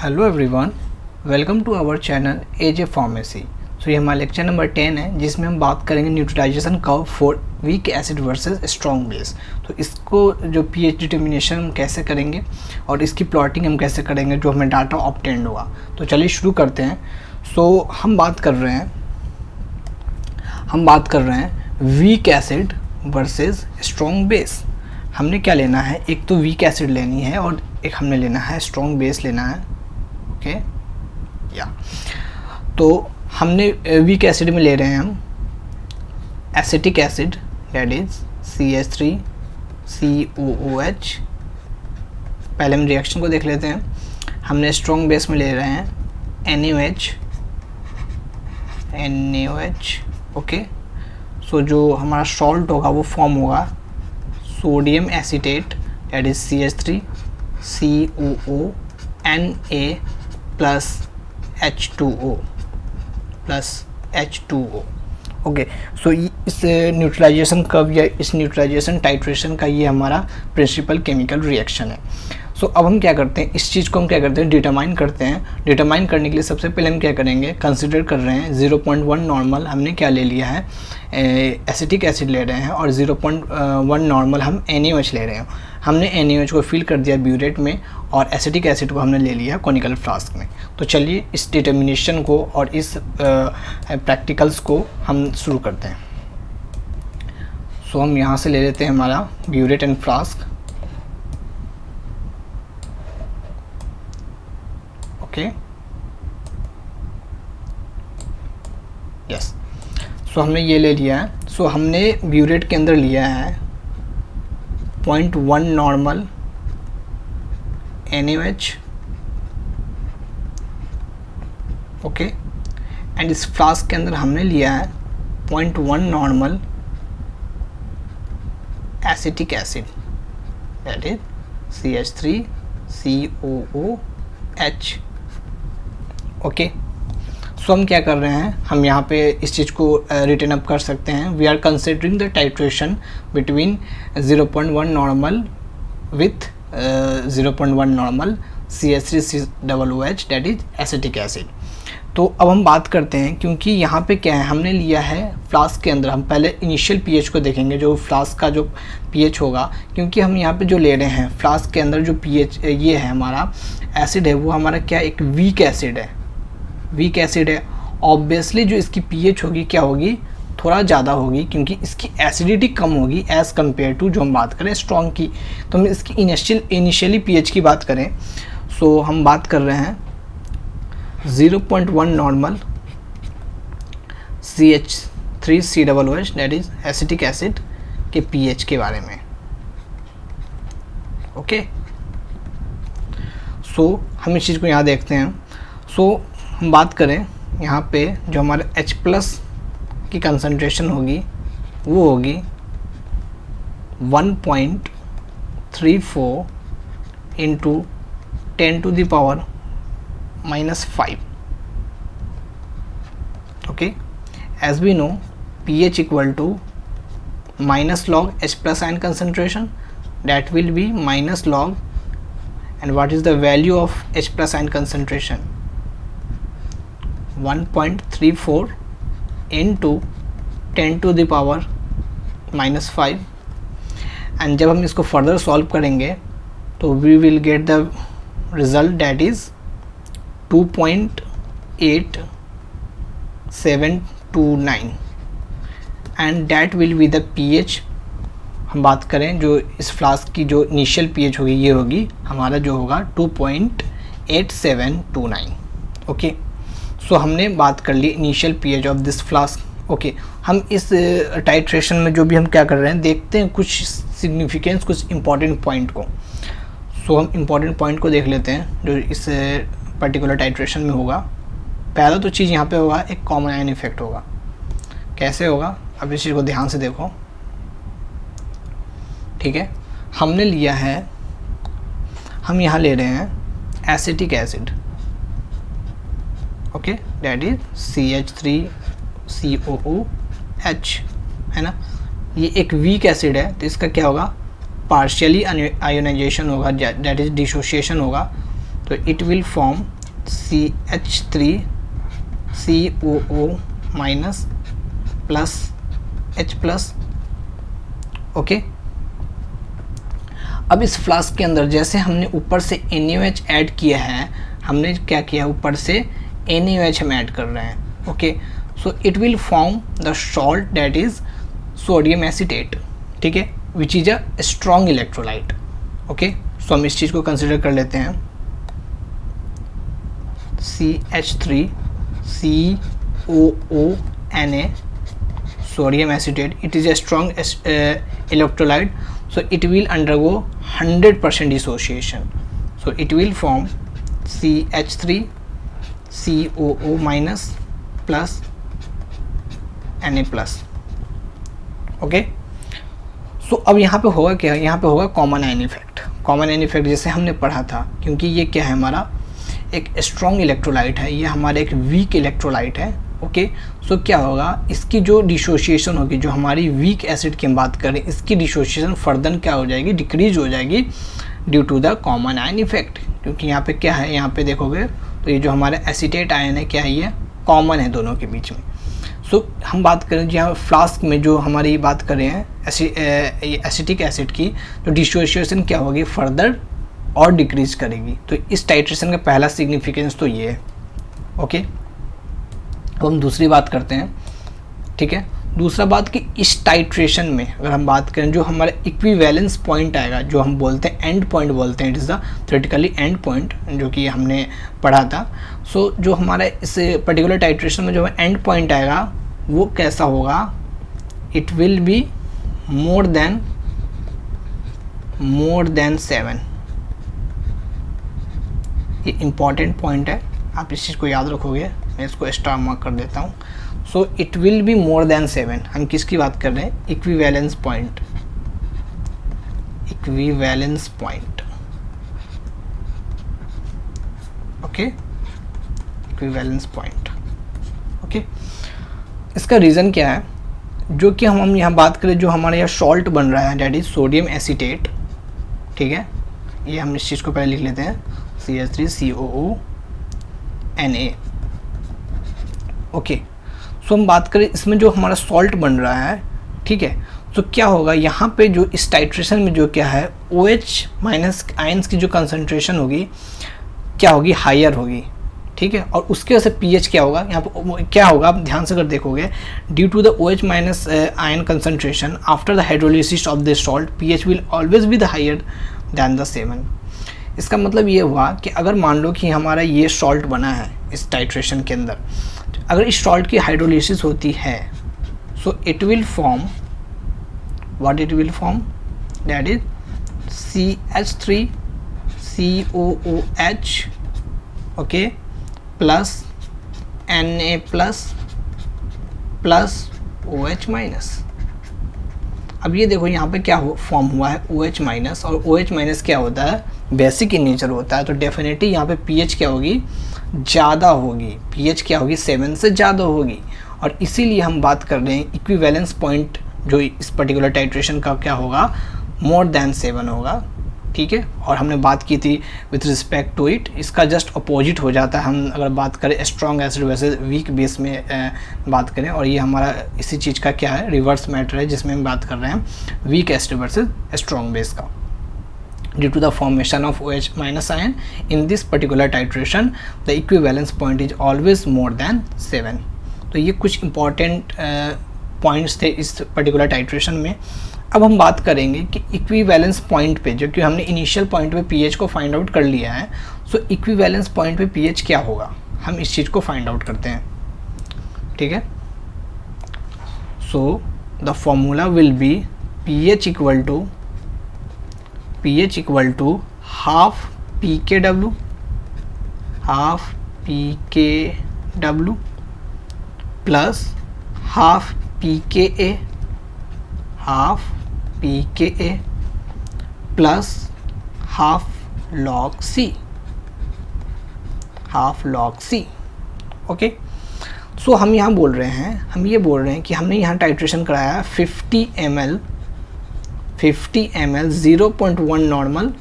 Hello everyone, welcome to our channel AJ pharmacy. So ये हमारा lecture number 10 है जिसमें हम बात करेंगे neutralisation curve for weak acid versus strong base. तो इसको जो पीएच डिटर्मिनेशन हम कैसे करेंगे और इसकी प्लॉटिंग हम कैसे करेंगे जो हमें डाटा ऑब्टेन्ड होगा। तो चलिए शुरू करते हैं। सो हम बात कर रहे हैं weak acid versus strong base. हमने क्या लेना है, एक तो वीक एसिड लेनी है और एक हमने लेना है स्ट्रॉन्ग बेस लेना है। ओके या तो हमने वीक एसिड में ले रहे हैं हम acetic acid, that is CH3COOH। पहले हम रिएक्शन को देख लेते हैं। हमने स्ट्रॉन्ग बेस में ले रहे हैं NaOH। ओके, सो जो हमारा सॉल्ट होगा वो फॉर्म होगा sodium acetate, that is CH3COO Na plus H2O। Okay, so इस न्यूट्रलाइजेशन कर्व या इस न्यूट्रलाइजेशन टाइट्रेशन का ये हमारा प्रिंसिपल केमिकल रिएक्शन है। सो अब हम क्या करते हैं, इस चीज़ को हम क्या करते हैं, डिटरमाइन करते हैं। डिटरमाइन करने के लिए सबसे पहले हम क्या करेंगे, कंसिडर कर रहे हैं 0.1 नॉर्मल हमने क्या ले लिया है, एसिटिक एसिड ले रहे हैं और 0.1 नॉर्मल हम NaOH ले रहे हैं। हमने NaOH को फिल कर दिया ब्यूरेट में और एसिटिक एसिड को हमने ले लिया कॉनिकल फ्लास्क में। तो चलिए इस डिटर्मिनेशन को और इस प्रैक्टिकल्स को हम शुरू करते हैं। सो हम यहाँ से ले लेते हैं हमारा burette and flask. Okay yes, so हमने ये ले लिया है। सो हमने ब्यूरेट के अंदर लिया है 0.1 नॉर्मल NaOH। ओके, एंड इस फ्लास्क के अंदर हमने लिया है 0.1 normal acetic acid, that is CH3COOH। Okay, so हम क्या कर रहे हैं, हम यहाँ पे इस चीज़ को रिटर्न अप कर सकते हैं। We are considering the titration between 0.1 normal with 0.1 normal CH3COOH, that is acetic acid. तो अब हम बात करते हैं, क्योंकि यहाँ पे क्या है, हमने लिया है फ्लास्क के अंदर। हम पहले इनिशियल पीएच को देखेंगे, जो फ्लास्क का जो पीएच होगा, क्योंकि हम यहाँ पे जो ले रहे हैं फ्लास्क के अंदर जो पीएच ये है हमारा एसिड है, वो हमारा क्या एक वीक एसिड है। वीक एसिड है, ऑब्वियसली जो इसकी पीएच होगी क्या होगी, थोड़ा ज़्यादा होगी, क्योंकि इसकी एसिडिटी कम होगी एज़ कम्पेयर टू जो हम बात करें स्ट्रॉन्ग की। तो हम इसकी इनिशियली पीएच की बात करें, सो हम बात कर रहे हैं 0.1 normal CH3COOH, that is acetic acid के पीएच के बारे में। ओके, सो हम इस चीज़ को यहाँ देखते हैं। सो हम बात करें यहाँ पे जो हमारे H+ की कंसंट्रेशन होगी वो होगी 1.34 into 10⁻⁻⁵। Okay, as we know pH equal to -log H+ ion concentration, that will be -log, and what is the value of H+ ion concentration, 1.34 into 10⁻⁻⁵। And जब हम इसको फर्दर सॉल्व करेंगे तो we will get the result, that is 2.8729, and that will be the pH. हम बात करें जो इस फ्लास्क की जो इनिशियल पीएच होगी, ये होगी हमारा जो होगा 2.8729। ओके, सो हमने बात कर ली initial pH of this flask. Okay, हम इस टाइट्रेशन में जो भी हम क्या कर रहे हैं, देखते हैं कुछ सिग्निफिकेंस, कुछ इंपॉर्टेंट पॉइंट को। सो हम इंपॉर्टेंट पॉइंट को देख लेते हैं जो इस पर्टिकुलर टाइट्रेशन में होगा। पहला तो चीज़ यहाँ पे होगा, एक कॉमन आयन इफेक्ट होगा। कैसे होगा, अब इस चीज़ को ध्यान से देखो। ठीक है, हमने लिया है, हम यहाँ ले रहे हैं acetic acid. Okay, that is CH3COOH, है ना। ये एक वीक एसिड है तो इसका क्या होगा, पार्शियली आयोनाइजेशन होगा, दैट इज डिसोसिएशन होगा तो it will form CH3 COO minus plus H plus. Okay, अब इस फ्लास्क के अंदर जैसे हमने ऊपर से NaOH ऐड किया है, हमने क्या किया, ऊपर से NaOH हम ऐड कर रहे हैं। Okay, so it will form the salt that is sodium acetate, ठीक है, which is a strong electrolyte. Okay, so हम इस चीज़ को कंसिडर कर लेते हैं। CH3 COO Na sodium acetate, it is a strong electrolyte, so it will undergo 100% dissociation, so it will form CH3 COO minus plus Na plus। Okay, so अब यहाँ पे होगा क्या, यहाँ पे होगा common ion effect. Common ion effect जैसे हमने पढ़ा था, क्योंकि ये क्या है, हमारा एक स्ट्रॉन्ग इलेक्ट्रोलाइट है, ये हमारा एक वीक इलेक्ट्रोलाइट है। ओके, सो क्या होगा, इसकी जो डिसोसिएशन होगी, जो हमारी वीक एसिड की हम बात करें, इसकी डिसोसिएशन फर्दर क्या हो जाएगी, डिक्रीज हो जाएगी due to the common ion effect. क्योंकि यहाँ पे क्या है, यहाँ पे देखोगे तो ये जो हमारा एसीटेट आयन है, क्या है, ये कॉमन है दोनों के बीच में। सो हम बात करें जहाँ फ्लास्क में जो हमारी बात करें हैं एसिटिक एसिड की, तो डिसोसिएशन क्या होगी, फर्दर और डिक्रीज करेगी। तो इस टाइट्रेशन का पहला सिग्निफिकेंस तो ये है। ओके, अब हम दूसरी बात करते हैं। ठीक है, दूसरा बात कि इस टाइट्रेशन में अगर हम बात करें, जो हमारा इक्विवेलेंस पॉइंट आएगा, जो हम बोलते हैं एंड पॉइंट बोलते हैं, it is the theoretically and point, जो कि हमने पढ़ा था। सो जो हमारा इस पर्टिकुलर टाइट्रेशन में जो एंड पॉइंट आएगा वो कैसा होगा, it will be more than 7। ये इम्पॉर्टेंट पॉइंट है, आप इस चीज़ को याद रखोगे। मैं इसको स्टार मार्क कर देता हूँ। सो it will be more than 7। हम किसकी बात कर रहे हैं, equivalence point, equivalence point. Okay, equivalence point. Okay, इसका रीज़न क्या है, जो कि हम यहाँ बात करें, जो हमारे यहाँ सॉल्ट बन रहा है, डेट इज सोडियम एसीटेट। ठीक है, ये हम इस चीज़ को पहले लिख लेते हैं, CH3COO Na। ओके, सो हम बात करें इसमें जो हमारा सॉल्ट बन रहा है, ठीक है, तो क्या होगा यहाँ पे, जो इस टाइट्रेशन में जो क्या है, OH माइनस आयंस की जो कंसंट्रेशन होगी क्या होगी, हायर होगी। ठीक है, और उसके वजह से pH क्या होगा, यहाँ पर क्या होगा, आप ध्यान से अगर देखोगे, due to the OH minus ion concentration after the hydrolysis of this salt, pH will always be the higher than the 7। इसका मतलब ये हुआ कि अगर मान लो कि हमारा ये सॉल्ट बना है इस टाइट्रेशन के अंदर, अगर इस सॉल्ट की हाइड्रोलिसिस होती है, सो it will form what, it will form that is CH3COOH, okay, plus Na plus OH minus. अब ये देखो यहाँ पे क्या फॉर्म हुआ है, OH माइनस, और OH माइनस क्या होता है, बेसिक इन नेचर होता है। तो डेफिनेटली यहाँ पे pH क्या होगी, ज़्यादा होगी, pH क्या होगी, 7 से ज़्यादा होगी। और इसीलिए हम बात कर रहे हैं इक्विवेलेंस पॉइंट जो इस पर्टिकुलर टाइट्रेशन का क्या होगा, मोर देन 7 होगा। ठीक है, और हमने बात की थी विथ रिस्पेक्ट टू इट, इसका जस्ट अपोजिट हो जाता है। हम अगर बात करें स्ट्रॉन्ग एसिड वैसे वीक बेस में बात करें, और ये हमारा इसी चीज़ का क्या है, रिवर्स मैटर है, जिसमें हम बात कर रहे हैं weak acid versus strong base का। Due to the formation of OH minus ion in this particular titration, the equivalence point is always more than 7। तो ये कुछ इंपॉर्टेंट पॉइंट्स थे इस पर्टिकुलर टाइट्रेशन में। अब हम बात करेंगे कि इक्विवेलेंस पॉइंट पे, जो कि हमने इनिशियल पॉइंट पे pH को फाइंड आउट कर लिया है, सो इक्विवेलेंस पॉइंट पे pH क्या होगा, हम इस चीज़ को फाइंड आउट करते हैं। ठीक है, so the formula will be pH equal to half pKw plus half pKa plus half log C। Okay, so हम यहाँ बोल रहे हैं, हम ये बोल रहे हैं कि हमने यहाँ टाइट्रेशन कराया है 50 ml 0.1 नॉर्मल,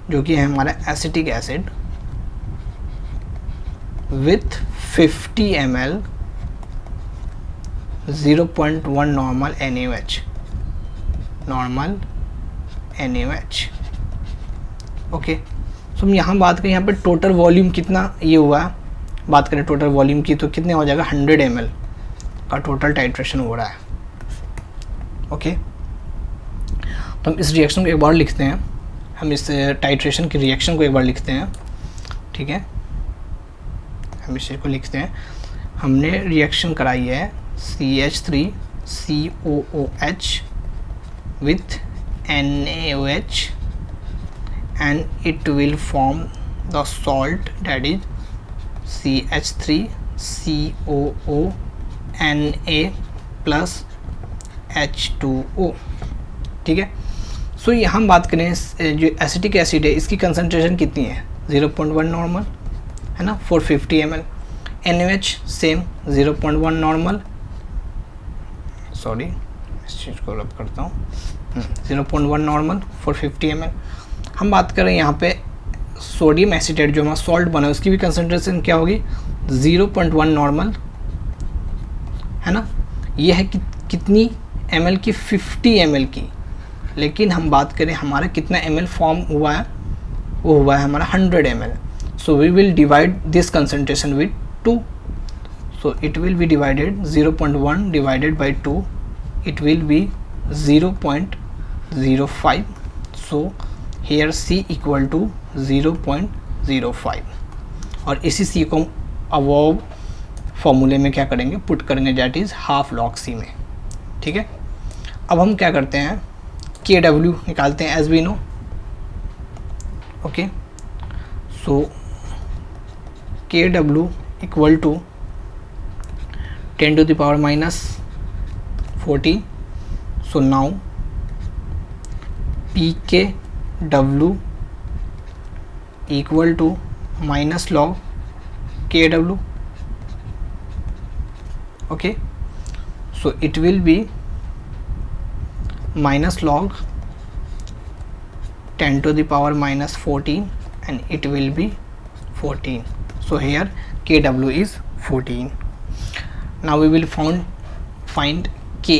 जो कि है हमारा acetic acid, with 50 ml 0.1 normal NaOH, normal NaOH। Okay, so हम यहाँ बात करें, यहाँ पे टोटल वॉल्यूम कितना ये हुआ है, बात करें टोटल वॉल्यूम की तो कितने हो जाएगा, 100 ml का टोटल टाइट्रेशन हो रहा है। ओके, तो हम इस रिएक्शन को एक बार लिखते हैं, हम इस टाइट्रेशन की रिएक्शन को एक बार लिखते हैं, ठीक है। हम इस चीज़ को लिखते हैं, हमने रिएक्शन कराई है CH3COOH with NaOH and it will form the salt that is CH3COO Na H2O, ठीक है। सो यहाँ हम बात करें जो एसिटिक एसिड है इसकी कंसनट्रेशन कितनी है, 0.1 नॉर्मल है ना, 450 ml। NaOH same 0.1 normal, sorry इस चीज़ को रब करता हूँ, 0.1 नॉर्मल 450 ml। हम बात करें यहाँ पे सोडियम एसीटेट जो हमारा सॉल्ट बना है उसकी भी कंसनट्रेशन क्या होगी, 0.1 नॉर्मल है ना। ये है कि कितनी ml की, 50 ml की, लेकिन हम बात करें हमारा कितना ml फॉर्म हुआ है, वो हुआ है हमारा 100 ml। So we will divide this concentration with 2, so it will be divided 0.1 divided by 2, it will be 0.05, so here C equal to 0.05, और इसी C को हम अबव फॉर्मूले में क्या करेंगे, पुट करेंगे, that is half log C में, ठीक है। अब हम क्या करते हैं, KW निकालते हैं as we know. Okay, so KW equal to 10 to the power minus 14, so now pKW equal to minus log KW, okay, so it will be minus log 10 to the power minus 14 and it will be 14, so here KW is 14. Now we will find Ka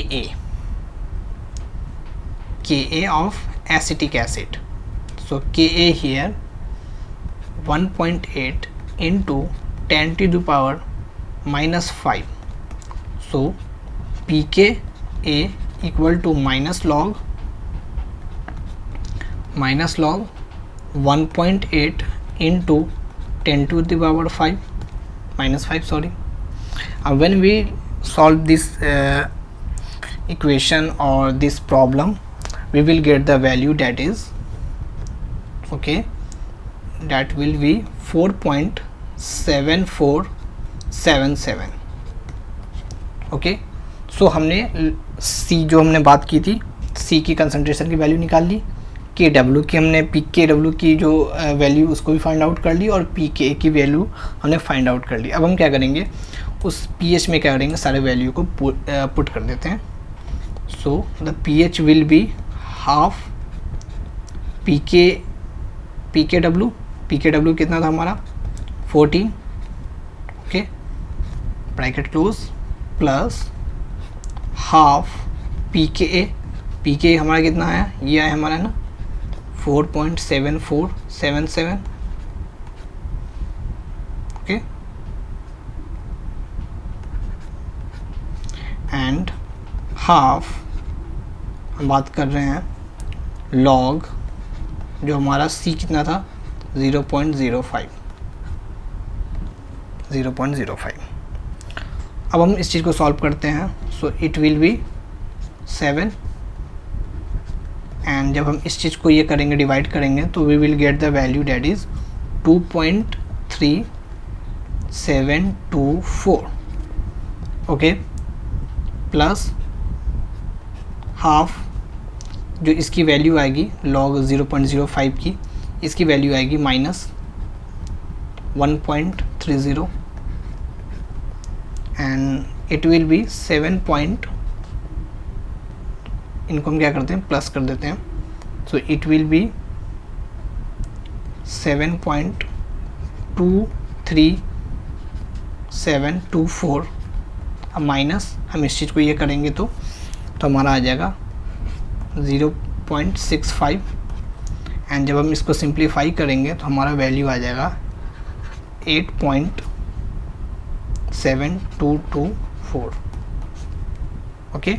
of acetic acid. So Ka here 1.8 into 10 to the power minus 5. So pKa equal to minus log 1.8 into 10 to the power 5 minus 5, sorry. When we solve this equation or this problem, we will get the value that is, okay, that will be 4.7477, okay। सो हमने C जो हमने बात की थी, C की concentration की value निकाल ली, KW की हमने PKW की जो वैल्यू उसको भी फाइंड आउट कर ली, और PK की वैल्यू हमने फाइंड आउट कर ली। अब हम क्या करेंगे, उस pH में क्या करेंगे, सारे वैल्यू को पुट कर देते हैं। So the pH will be half PKW कितना था हमारा 14, okay, bracket close, plus half PKa हमारा कितना है, ये है हमारा ना 4.7477, ओके, एंड हाफ हम बात कर रहे हैं लॉग जो हमारा C कितना था 0.05। अब हम इस चीज़ को सॉल्व करते हैं, सो इट विल बी 7, एंड जब हम इस चीज़ को ये करेंगे, डिवाइड करेंगे, तो we will get the value that is 2.3724, okay, plus half जो इसकी वैल्यू आएगी लॉग 0.05 की, इसकी वैल्यू आएगी minus 1.30, and it will be 7 point, इनको हम क्या करते हैं, प्लस कर देते हैं, सो इट विल बी 7.23 0.724। अब माइनस हम इस चीज़ को ये करेंगे तो हमारा आ जाएगा 0.65 एंड जब हम इसको सिंप्लीफाई करेंगे तो हमारा वैल्यू आ जाएगा 8.7224। Okay,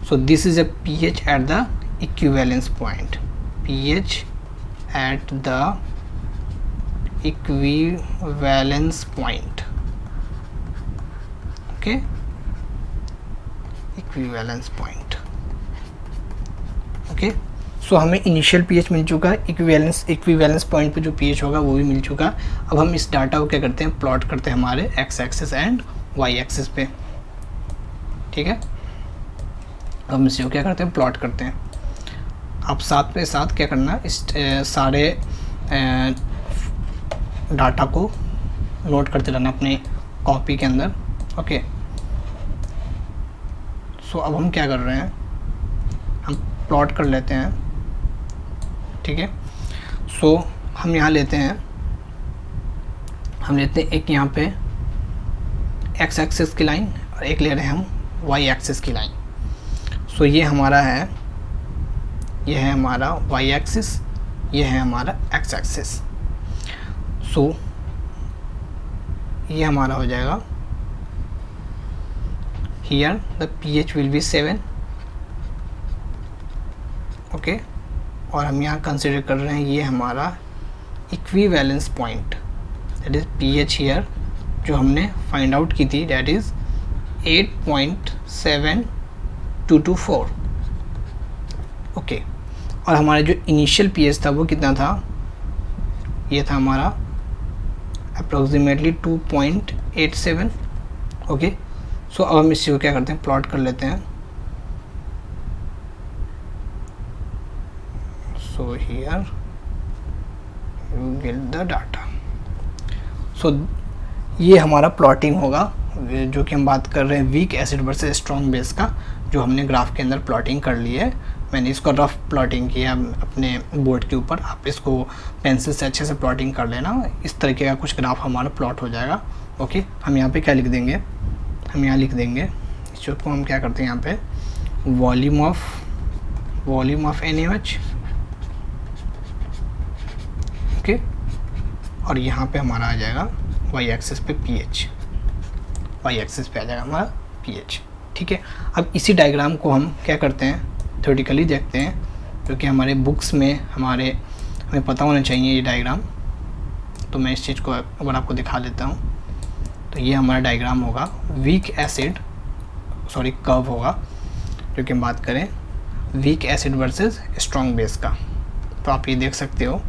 so this is a pH at the equivalence point, pH at the equivalence point। okay, equivalence point। Okay, so हमें इनिशियल pH मिल चुका है, इक्विवेलेंस पॉइंट पे जो pH होगा वो भी मिल चुका। अब हम इस डाटा को क्या करते हैं, प्लॉट करते हैं हमारे x axis and y axis पे। ठीक है, अब हम इसे क्या करते हैं, प्लॉट करते हैं। आप साथ पे साथ क्या करना, इस सारे डाटा को नोट करते रहना अपने कॉपी के अंदर। ओके, सो अब हम क्या कर रहे हैं, हम प्लॉट कर लेते हैं। ठीक है, सो हम यहाँ लेते हैं, एक यहाँ पे x एक्सिस की लाइन और एक ले रहे हैं हम y एक्सिस की लाइन। सो ये हमारा है, ये है हमारा y एक्सिस, ये है हमारा x एक्सिस। सो ये हमारा हो जाएगा, here the pH will be 7। Okay, और हम यहाँ कंसिडर कर रहे हैं ये हमारा equivalence point, that is pH here जो हमने फाइंड आउट की थी, दैट इज 8.7224। ओके, और हमारा जो इनिशियल pH था वो कितना था, ये था हमारा अप्रोक्सीमेटली 2.87। ओके, सो अब हम इसी को क्या करते हैं, प्लॉट कर लेते हैं। So here you get the data. So ये हमारा प्लॉटिंग होगा, जो कि हम बात कर रहे हैं weak acid versus strong base का, जो हमने ग्राफ के अंदर प्लॉटिंग कर ली है। मैंने इसको रफ प्लॉटिंग किया अपने बोर्ड के ऊपर, आप इसको पेंसिल से अच्छे से प्लॉटिंग कर लेना, इस तरीके का कुछ ग्राफ हमारा प्लॉट हो जाएगा। ओके, हम यहाँ पे क्या लिख देंगे, हम यहाँ लिख देंगे इस चीज़ को हम क्या करते हैं यहाँ पे वॉल्यूम ऑफ NaOH। ओके, और यहाँ पे हमारा आ जाएगा y एक्सिस पे pH, y एक्सिस पे आ जाएगा हमारा pH। ठीक है, अब इसी डायग्राम को हम क्या करते हैं, थ्योरेटिकली देखते हैं, क्योंकि हमारे बुक्स में हमें पता होना चाहिए ये डायग्राम। तो मैं इस चीज़ को अगर आपको दिखा देता हूँ, तो ये हमारा डायग्राम होगा वीक एसिड कर्व होगा, जो कि हम बात करें week acid versus strong base का। तो आप ये देख सकते हो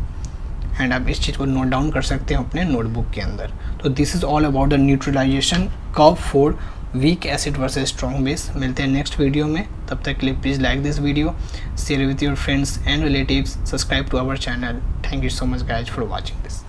एंड आप इस चीज़ को नोट डाउन कर सकते हो अपने नोटबुक के अंदर। तो this is all about the neutralization curve for weak acid versus strong base. मिलते हैं नेक्स्ट वीडियो में, तब तक के लिए please like this video, share with your friends and relatives, subscribe to our channel. Thank you so much guys for watching this.